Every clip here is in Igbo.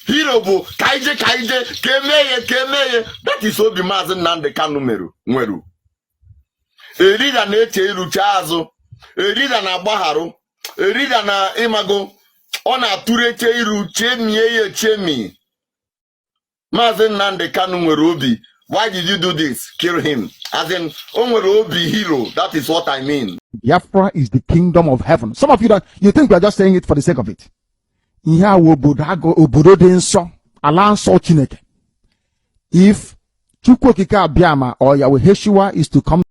Hero bụ kaije kemeye. That is obi Maazị Nnamdi Kanu nweru. Erida na-eche irucha azụ. Erida na-agbagharụ. Erida na ịmago. Ọ na-atụrụ eche iru chemie ya echemi. Maazị Nnamdi Kanu nwere obi. Why did you do this? Kill him. As in, onwere obi hero. That is what I mean. Biafra is the kingdom of heaven. Some of you you think we are just saying it for the sake of it. If Chukwokika Biama or Yahweh Yeshua is to come.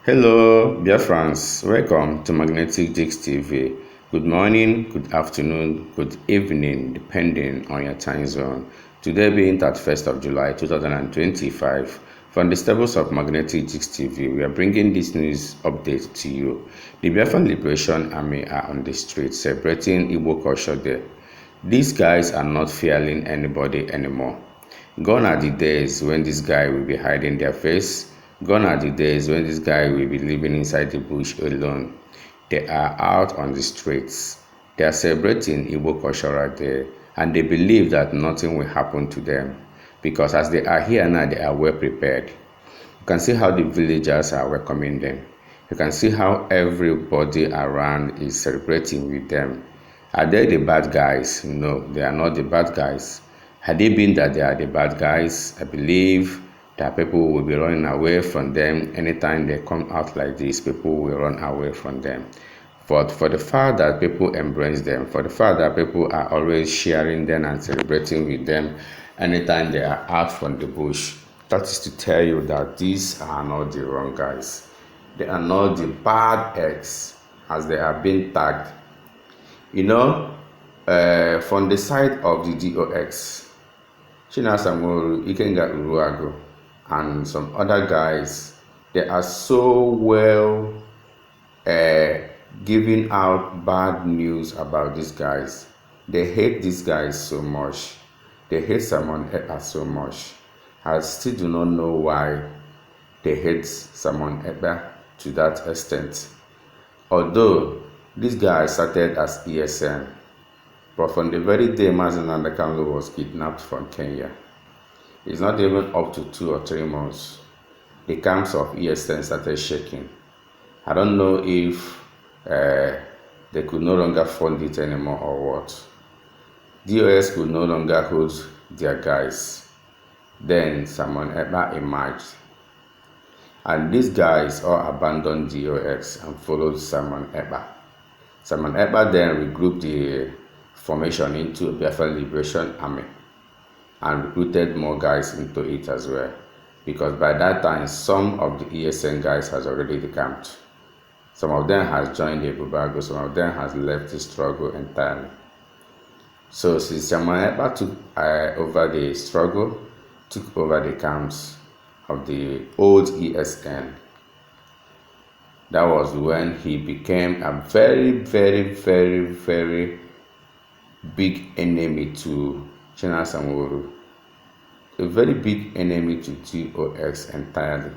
Hello, Biafrans. Welcome to Magnetic Dix TV. Good morning, good afternoon, good evening, depending on your time zone. Today being 31st of July 2025, from the stables of Magnetic Dix TV, we are bringing this news update to you. The Biafran Liberation Army are on the streets celebrating Igbo culture day. These guys are not fearing anybody anymore. Gone are the days when this guy will be hiding their face. Gone are the days when this guy will be living inside the bush alone. They are out on the streets. They are celebrating Igbo Cultural Day, and they believe that nothing will happen to them because as they are here now, they are well prepared. You can see how the villagers are welcoming them. You can see how everybody around is celebrating with them. Are they the bad guys? No, they are not the bad guys. Had it been that they are the bad guys, I believe that people will be running away from them. Anytime they come out like this, people will run away from them. But for the fact that people embrace them, for the fact that people are always sharing them and celebrating with them anytime they are out from the bush, that is to tell you that these are not the wrong guys. They are not the bad eggs as they are being tagged. You know, from the side of the DOX, Chinasamoru, Ikenga Uruago, and some other guys, they are so well giving out bad news about these guys. They hate these guys so much. They hate Simon Ekpa so much. I still do not know why they hate Simon Ekpa to that extent. Although this guy started as ESN, but from the very day Maazị Nnamdi Kanu was kidnapped from Kenya, it's not even up to 2 or 3 months. The camps of ESN started shaking. I don't know if they could no longer fund it anymore or what. DOS could no longer hold their guys. Then Simon Ekpa emerged. And these guys all abandoned DOX and followed Simon Ekpa. Simon Ekpa then regrouped the formation into Biafran Liberation Army and recruited more guys into it as well, because by that time some of the ESN guys has already decamped. Some of them has joined the Ebube, some of them has left the struggle entirely. So since Yamaeba took over the struggle, took over the camps of the old ESN, that was when he became a very, very, very, very big enemy to China Samuru, a very big enemy to TOX entirely.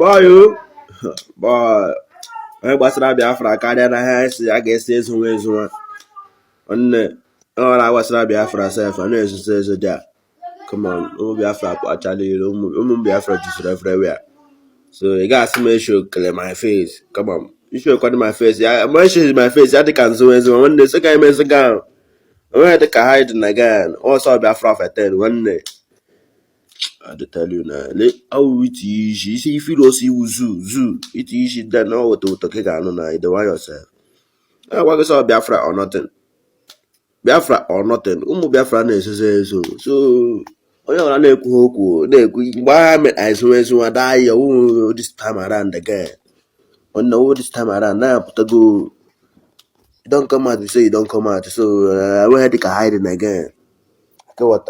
Boy, boy, onye gbasara Biafra karịa na ha si a ga-esi ezuwe ezuwe nne ọ na-agbasara Biafra sef a na-ezuzo ezo dị a. Come on, ụmụ Biafra achala ire, ụmụ Biafra juzuru everywhere. So ị ga-asị m show kele my face. Come on, show kwado my face. Ya ma show my face ya dị ka nzuwe ezuwe nwanne, so ka ime ga onwe dị ka hide na gan ọsọ Biafra feten nwanne. I tell you now, how it is. You see, if you don't see zoo, it is then now what to take on now. The one yourself. I want to say Biafra or nothing. Biafra or nothing. Biafra is so. Oh yeah, I why am I so die? Oh, this time around again. Oh no, this time around now, but go. You don't come out. You say you don't come out. So I went to hiding again. Okay, what?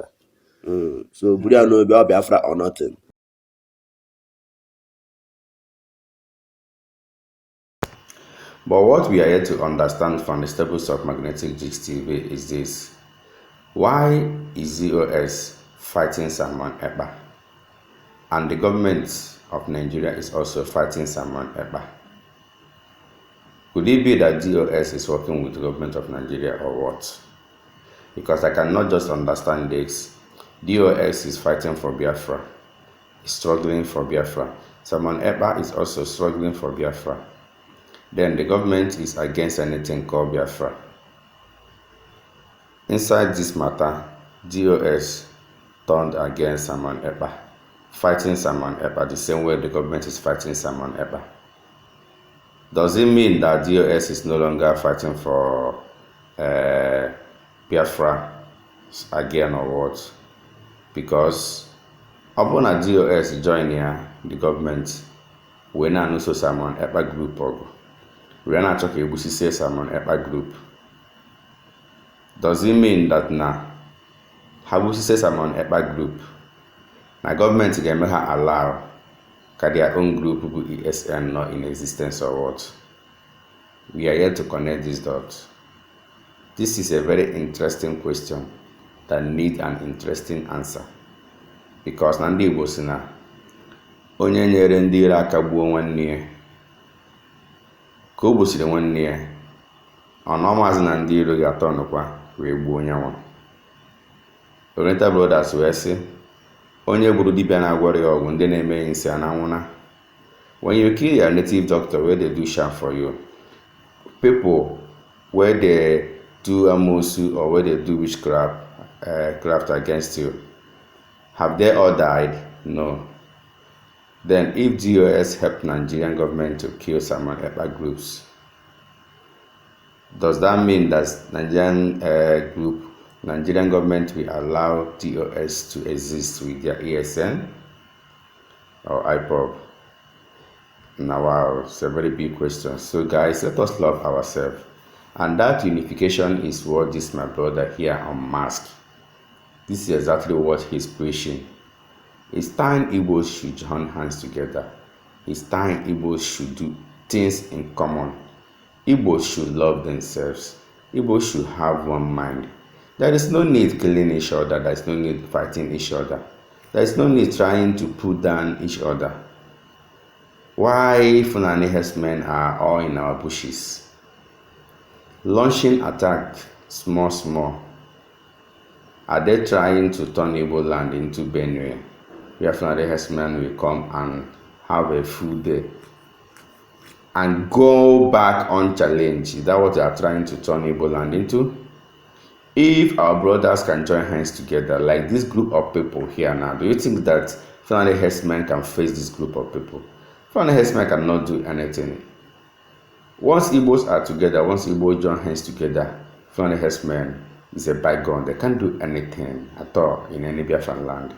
So, we don't know about Biafra or nothing. But what we are yet to understand from the Stables of Magnetic Jigs TV is this. Why is ZOS fighting Simon Ekpa? And the government of Nigeria is also fighting Simon Ekpa. Could it be that DOS is working with the government of Nigeria or what? Because I cannot just understand this. DOS is fighting for Biafra, is struggling for Biafra. Simon Ekpa is also struggling for Biafra. Then the government is against anything called Biafra. Inside this matter, DOS turned against Simon Ekpa, fighting Simon Ekpa the same way the government is fighting Simon Ekpa. Does it mean that DOS is no longer fighting for Biafra again or what? Because upon a DOS join here, the government, we now know Simon Ekpa group. We are not talking about Simon Ekpa group. Does it mean that now, Habusi says Simon Ekpa group, now government can make her allow their own group ESN not in existence or what? We are here to connect these dots. This is a very interesting question that needs an interesting answer. Because Nandi Igbo si na onye nyere ndị ire aka gbuo nwanne ya ka o gbusiri nwanne ya ọ na ọmazị na ndị iro ga-atọ ọnụkwa wee gbuo onye nwa. Oriental Brothers wee sị onye gburu dibịa na-agwọrọ ya ọgwụ ndị na-eme nsị a na-anwụna. When you kill your native doctor where they do sham for you, people where they do amosu or where they do witchcraft craft against you, have they all died? No. Then if DOS helped Nigerian government to kill Simon Ekpa groups, does that mean that Nigerian government will allow DOS to exist with their ESN or IPOB? Now, wow, it's a very big question. So guys, let us love ourselves. And that unification is what this my brother here on Mask. This is exactly what he's preaching. It's time Igbos should join hands together. It's time Igbos should do things in common. Igbos should love themselves. Igbos should have one mind. There is no need killing each other. There is no need fighting each other. There is no need trying to put down each other. Why Fulani herdsmen are all in our bushes, launching attack small. Are they trying to turn Igbo land into Benue, where Fulani herdsmen will come and have a full day and go back unchallenged? Is that what they are trying to turn Igbo land into? If our brothers can join hands together, like this group of people here now, do you think that Fulani herdsmen can face this group of people? Fulani herdsmen cannot do anything. Once Igbos are together, once Igbos join hands together, Fulani herdsmen is a bygone. They can't do anything at all in any Biafran land.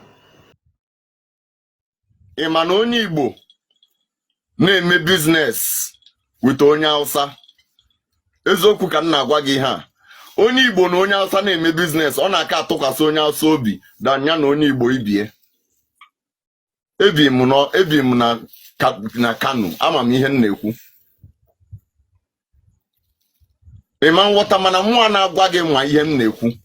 Ịma onye Igbo na-eme business with onye Hausa. Eziokwu ka m na-agwa gị ha. Onye Igbo na onye Hausa na-eme business, ọ na-aka atụkwasị onye Hausa obi dan ya na onye Igbo ibie. Ebi m na Kano, ama m ihe m na-ekwu. Ịma nghọta mana mmụọ na-agwa gị ma ihe m na-ekwu.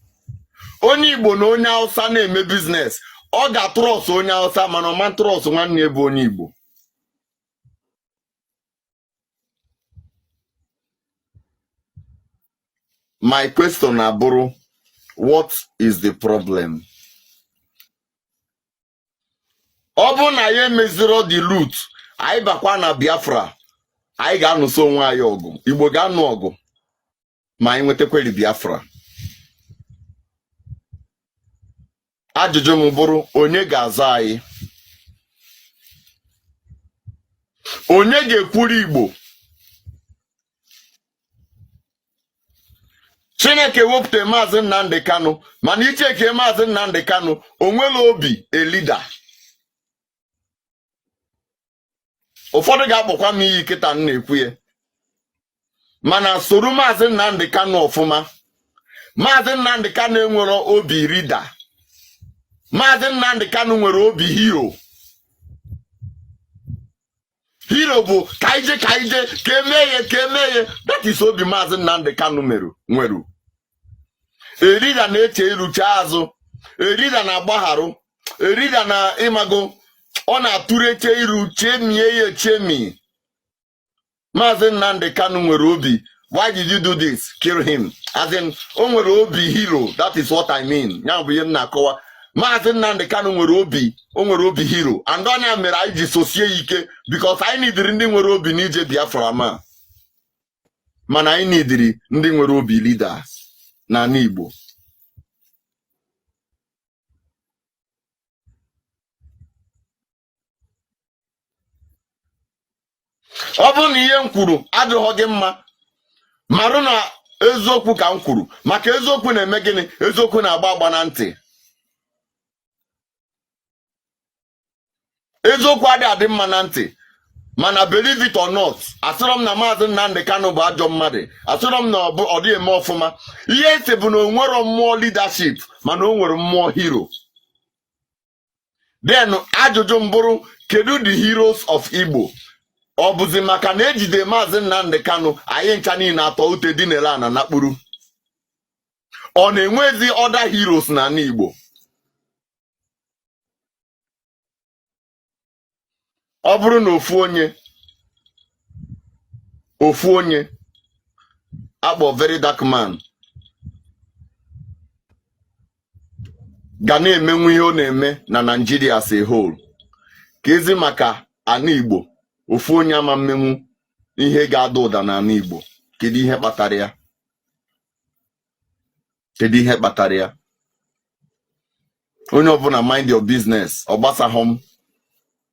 Onye Igbo na onye Hausa na-eme business, ọ ga-trọs onye Hausa mana ọ ma trọs nwanne ebe onye Igbo. My question abụrụ, what is the problem? Ọ bụ na ya emeziro the loot, anyị bakwa na Biafra, anyị ga-anụso onwe anyị ọgụ. Igbo ga-anụ ọgụ ma anyị nwetakweri Biafra. Ajụjụ m bụrụ, onye ga-aza anyị? Onye ga-ekwuru Igbo? Chineke wepụta Maazị Nnamdi Kanu, mana icheke Maazị Nnamdi Kanu onwela obi a leader. Ụfọdụ ga-akpọkwa m iyi kịta m na-ekwu ya. Mana soro Maazị Nnamdi Kanu ọfụma. Maazị Nnamdi Kanu enwere obi leader. Maazị Nnamdi Kanu nwere obi hero. Hero bụ kaije ka emeye. That is obi Maazị Nnamdi Kanu nwere. a leader na-eche irucha azụ, a leader na-agbagharụ, a leader na ịmago ọ na-atụrụ eche iru chemie ya echemi. Maazị Nnamdi Kanu nwere obi. Why did you do this? Kill him. As in, o nwere obi hero. That is what I mean. Ya bụ ihe m na-akọwa. Maazị Nnamdi Kanu nwere obi. O nwere obi hero. And onye mere anyị ji sosie ike because anyị nidiri ndị nwere obi n'ije Biafra ma. Mana anyị nidiri ndị nwere obi leaders n'ala Igbo. Ọ bụrụ na ihe m kwuru adịghị gị mma, marụ na eziokwu ka m kwuru, maka eziokwu na-eme gịnị? Eziokwu na-agba agba na ntị. Eziokwu adị mma na ntị, mana believe it or not, asịrọ m na Maazị Nnamdi Kanu bụ ajọ mmadụ, asịrọ m na ọ dị eme ọfụma. Ihe ese bụ na o nwere mmụọ leadership, mana o nwere mmụọ hero. Then ajụjụ mbụrụ, kedu the heroes of Igbo? Ọ bụzi maka na ejide Maazị Nnamdi Kanu anyị ncha niile atọ ute dị n'ele ana nakpuru. Ọ na-enwezi other heroes n'ala Igbo? Ọ bụrụ na ofu onye akpọ very dark man ga na-emenwu ihe ọ na-eme na Nigeria as a whole, ka ezi maka ala Igbo ofu onye ama mmenwu ihe ga-ada ụda n'ala Igbo. Kedu ihe kpatara ya? Kedu ihe kpatara ya? Onye ọbụla mind your business. Ọ gbasahụ m.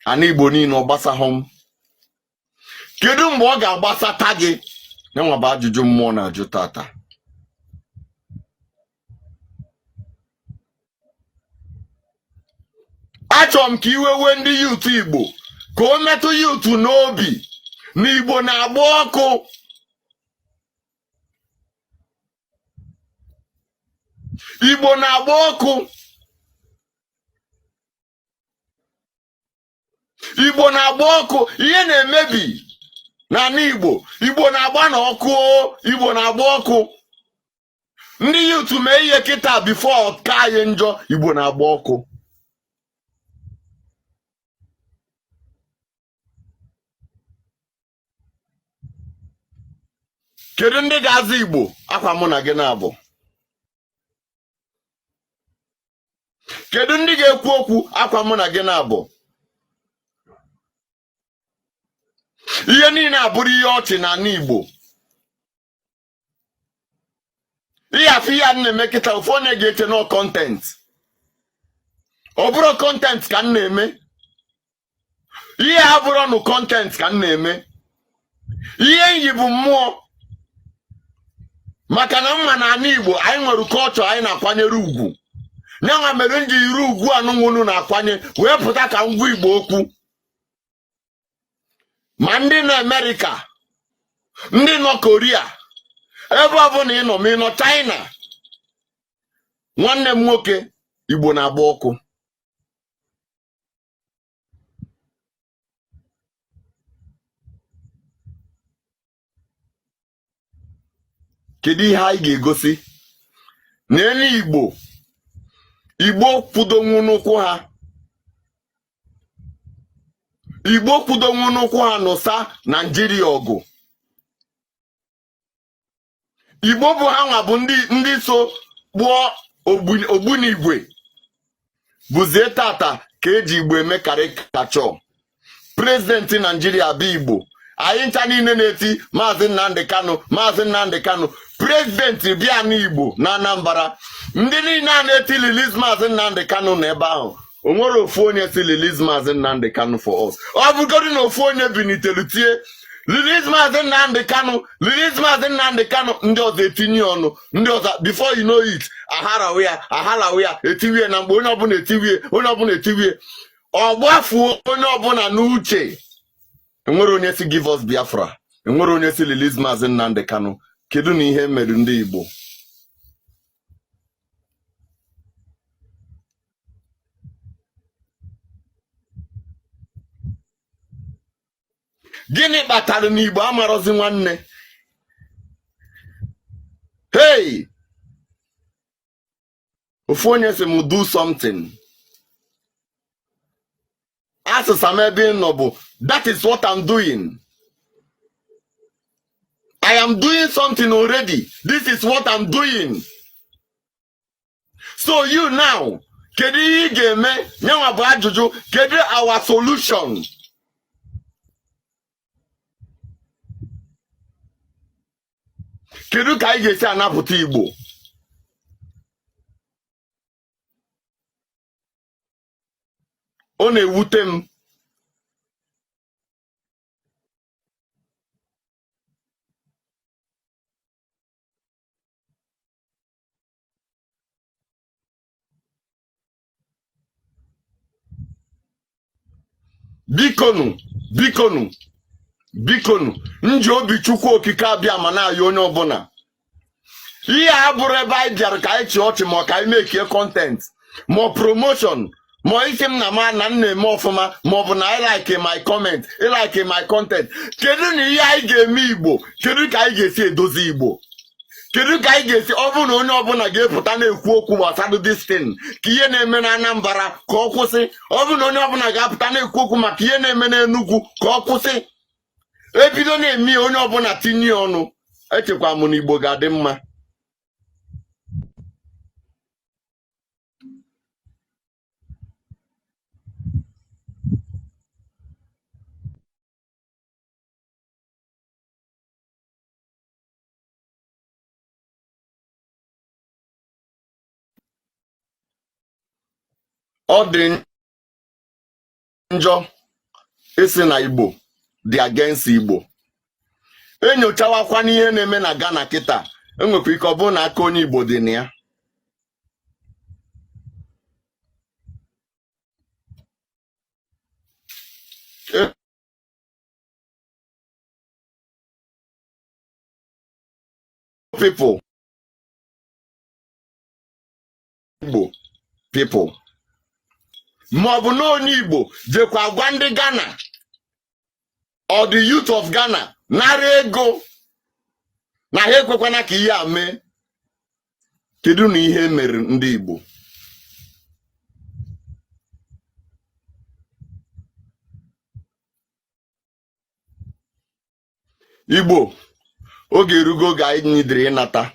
Ala Igbo niile ọ gbasahụ m. Kedu mgbe ọ ga-agbasata gị? Yanwa bụ ajụjụ mmụọ na-ajụ tata. Achọrọ m ka iwe wee ndị youth Igbo, ka o metụ youth n'obi na Igbo na-agba ọkụ. Igbo na-agba ọkụ. Igbo na-agba ọkụ. Ihe na-emebi n'ala Igbo. Igbo na-agba n'ọkụ. Igbo na-agba ọkụ. Ndị youth mee ihe kịta before ka anyị njọ. Igbo na-agba ọkụ. Kedu ndị ga-aza Igbo akwa mụ na gị na-abụ? Kedu ndị ga-ekwu okwu akwa mụ na gị na-abụ? Ihe niile abụrụ ihe ọchị n'ala Igbo. Ihe afọ ihe a na-eme kịta ofu onye ga-eche no content. Ọ bụrụ content ka m na-eme. Ihe abụrụ ọnụ content ka m na-eme. Ihe nyi bụ mmụọ. Maka na mma na ala Igbo anyị nwere culture anyị na-akwanyere ugwu. Nyanwa mere nji yiri ugwu anụnwụnụ na-akwanye wee pụta ka ngwa Igbo okwu. Ma ndị nọ America, ndị nọ Korea, ebe ọbụla ị nọ ma ị nọ China, nwanne m nwoke, Igbo na-agba ọkụ. Kedu ihe anyị ga-egosi? N'elu Igbo kwudonwu n'ụkwụ ha. Igbo kwudonwu n'ụkwụ ha n'ụsa Nigeria ọgụ. Igbo bụ ha nwa bụ ndị so gbuo Ogbunigwe. Bụzie tata ka eji Igbo eme karikachọ. President Nigeria bụ Igbo. Anyị ncha niile na-eti Maazị Nnamdi Kanu, Maazị Nnamdi Kanu. President bịa n'Igbo na Anambra. Ndị niile a na-eti release Maazị Nnamdi Kanu n'ebe ahụ. O nwere ofu onye si release Maazị Nnamdi Kanu for us. Ọ bụgodị na ofu onye binitelu tie release Maazị Nnamdi Kanu, release Maazị Nnamdi Kanu, ndị ọzọ etinye ọnụ, ndị ọzọ before you know it, aharawe ya, etiwie na mgbe onye ọbụla etiwie. Ọ gbafuo onye ọbụla n'uche. Enwere onye si give us Biafra. Enwere onye si release Maazị Nnamdi Kanu. Kedu na ihe mere ndị Igbo? Gịnị kpatara na Igbo amarozi nwanne? Hey! phone yes do something. Ask Samebe Noble. That is what I'm doing. I am doing something already. This is what I'm doing. So you now, kedu game nyawa ba ajuju, kedu our solution. Kedu ka ige si anapụta Igbo. Ọ na-ewute m. Bikonu nji obi Chukwu okike abịa ma na-ayọ onye ọbụla. Ihe a bụrụ ebe anyị bịara ka anyị chị ọchị ma ka anyị mekie content ma promotion ma isi m na ma na nna eme ọfụma ma ọ bụ na I like my comment, I like my content. Kedu na ihe anyị ga-eme Igbo? Kedu ka anyị ga-esi edozi Igbo? Kedu ka anyị ga-esi ọ bụrụ na onye ọbụla ga-epụta na-ekwu okwu gbasara this thing ka ihe na-eme na Anambra ka ọ kwụsị? Ọ bụrụ na onye ọbụla ga-apụta na-ekwu okwu maka ihe na-eme na Enugu ka ọ kwụsị? Ebido na-eme onye ọbụla tinye ọnụ. Echekwa m na Igbo ga-adị mma. Ọ dị njọ isi na Igbo dị against Igbo. Enyochawakwa n'ihe na-eme na Ghana kịta, enwekwa ike ọ bụrụ na aka onye Igbo dị na ya. People, Igbo people, ma ọ bụ na onye Igbo jekwa gwa ndị Ghana or the youth of Ghana nara ego na ha ekwekwana ka ihe a mee. Kedu na ihe mere ndị Igbo? Igbo oge erugo ga anyị nidiri ịnata.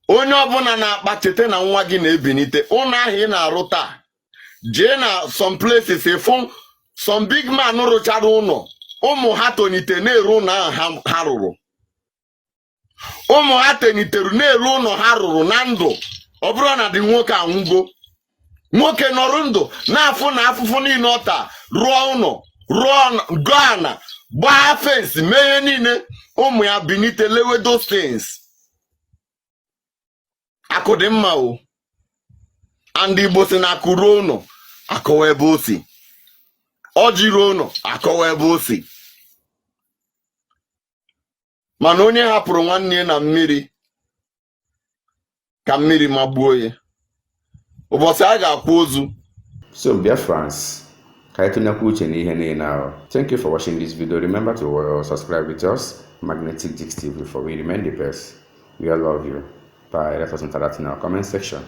Onye ọbụla na-akpa chete na nwa gị na-ebinite ụlọ ahụ ị na-arụ taa. Jee na some places ịfụ some big man rụchara ụlọ, ụmụ ha tonite na-eru ụlọ ahụ ha rụrụ. Ụmụ ha teniteru na-eru ụlọ ha rụrụ na ndụ. Ọ bụrụ na dị nwoke anwụgo, nwoke nọrọ ndụ na-afụ na afụfụ niile ọta rụọ ụlọ, rụọ Ghana, gbaa fence, mee niile, ụmụ ya binite lewe those things. Akụ dị mma o. And Igbo si na akụ ruo ụlọ akọwa ebe o si. Ọjị ruo ụlọ akọwa ebe o si. Mana onye hapụrụ nwanne na mmiri ka mmiri magbuo ya, ụbọchị a ga-akwa ozu. So Biafrans, ka anyị tụnyekwa uche n'ihe niile ahụ. Thank you for watching this video. Remember to subscribe with us, Magnetic Gix TV, for we remain the best. We all love you. Bye. Let us interact in our comment section.